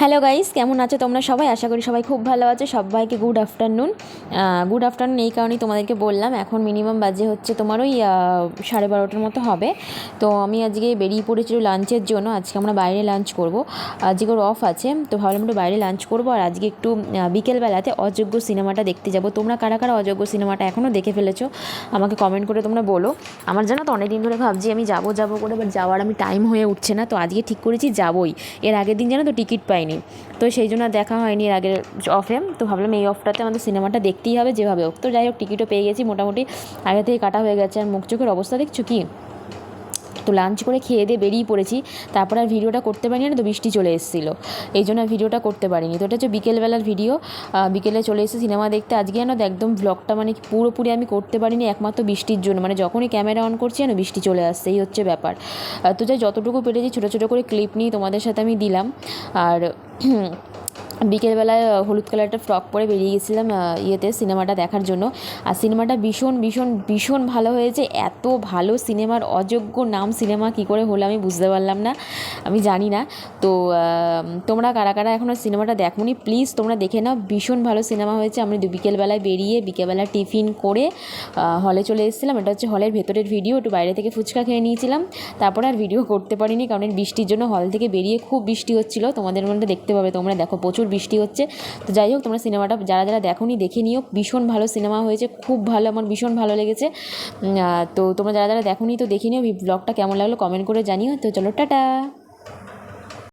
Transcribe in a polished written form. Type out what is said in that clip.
Hello guys, কেমন আছো তোমরা সবাই? আশা করি সবাই খুব ভালো আছো। সবাইকে গুড আফটারনুন। এই কারণেই তোমাদেরকে বললাম। এখন মিনিমাম বাজে হচ্ছে তোমার ওই 12:30টার মতো হবে। তো আমি আজকে বেরিয়ে পড়েছি লাঞ্চের জন্য। আজকে আমরা বাইরে লাঞ্চ করব। আজকে ওর অফ আছে, তো ভাবলাম একটু বাইরে লাঞ্চ করবো। আর আজকে একটু বিকেলবেলাতে অযোগ্য সিনেমাটা দেখতে যাব। তোমরা কারা কারা অযোগ্য সিনেমাটা এখনও দেখে ফেলেছো আমাকে কমেন্ট করে তোমরা বলো। আমার জানো তো অনেকদিন ধরে ভাবছি আমি যাবো করে, বাট যাওয়ার আমি টাইম হয়ে উঠছে না। তো আজকে ঠিক করেছি যাবোই। এর আগের দিন জানো তো টিকিট পাইনি, তো সেই জন্য দেখা হয়নি এর আগের অফে। তো ভাবলাম এই অফটাতে আমাদের সিনেমাটা দেখতেই হবে যেভাবে হোক। তো যাই হোক, টিকিটও পেয়ে গেছি, মোটামুটি আগে থেকে কাটা হয়ে গেছে। আর মুখ চোখের অবস্থা দেখছো কি? তো লাঞ্চ করে খেয়ে দিয়ে বেরিয়ে পড়েছি। তারপর আর ভিডিওটা করতে পারিনি না, তো বৃষ্টি চলে এসেছিলো, এই জন্য আর ভিডিওটা করতে পারিনি। তো এটা হচ্ছে বিকেলবেলার ভিডিও। বিকেলে চলে এসেছি সিনেমা দেখতে। আজকে জানো তো একদম ব্লগটা মানে পুরোপুরি আমি করতে পারিনি একমাত্র বৃষ্টির জন্য। মানে যখনই ক্যামেরা অন করছি যেন বৃষ্টি চলে আসছে, এই হচ্ছে ব্যাপার। তো যাই যতটুকু পেরেছি ছোটো ছোটো করে ক্লিপ নিয়ে তোমাদের সাথে আমি দিলাম। আর বিকেলবেলায় হলুদ কালারটা ফ্রক পরে বেরিয়ে গেছিলাম সিনেমাটা দেখার জন্য। আর সিনেমাটা ভীষণ ভীষণ ভীষণ ভালো হয়েছে। এত ভালো সিনেমার অযোগ্য নাম সিনেমা কী করে হলো আমি বুঝতে পারলাম না, আমি জানি না। তো তোমরা কারা কারা এখনও সিনেমাটা দেখোনি প্লিজ তোমরা দেখে নাও, ভীষণ ভালো সিনেমা হয়েছে। আমি বিকেলবেলায় বেরিয়ে বিকেলবেলা টিফিন করে হলে চলে এসেছিলাম। এটা হচ্ছে হলের ভেতরের ভিডিও। একটু বাইরে থেকে ফুচকা খেয়ে নিয়েছিলাম, তারপরে আর ভিডিও করতে পারিনি কারণ বৃষ্টির জন্য। হল থেকে বেরিয়ে খুব বৃষ্টি হচ্ছিলো, তোমাদের মধ্যে দেখতে পাবে, তোমরা দেখো প্রচুর বৃষ্টি হচ্ছে। তো যাই হোক, তোমরা সিনেমাটা যারা যারা দেখোনি দেখে নিও, ভীষণ ভালো সিনেমা হয়েছে, খুব ভালো, আমার ভীষণ ভালো লেগেছে। তো তোমরা যারা যারা দেখোনি তো দেখে নিও। ব্লগটা কেমন লাগলো কমেন্ট করে জানিও। তো চলো টাটা।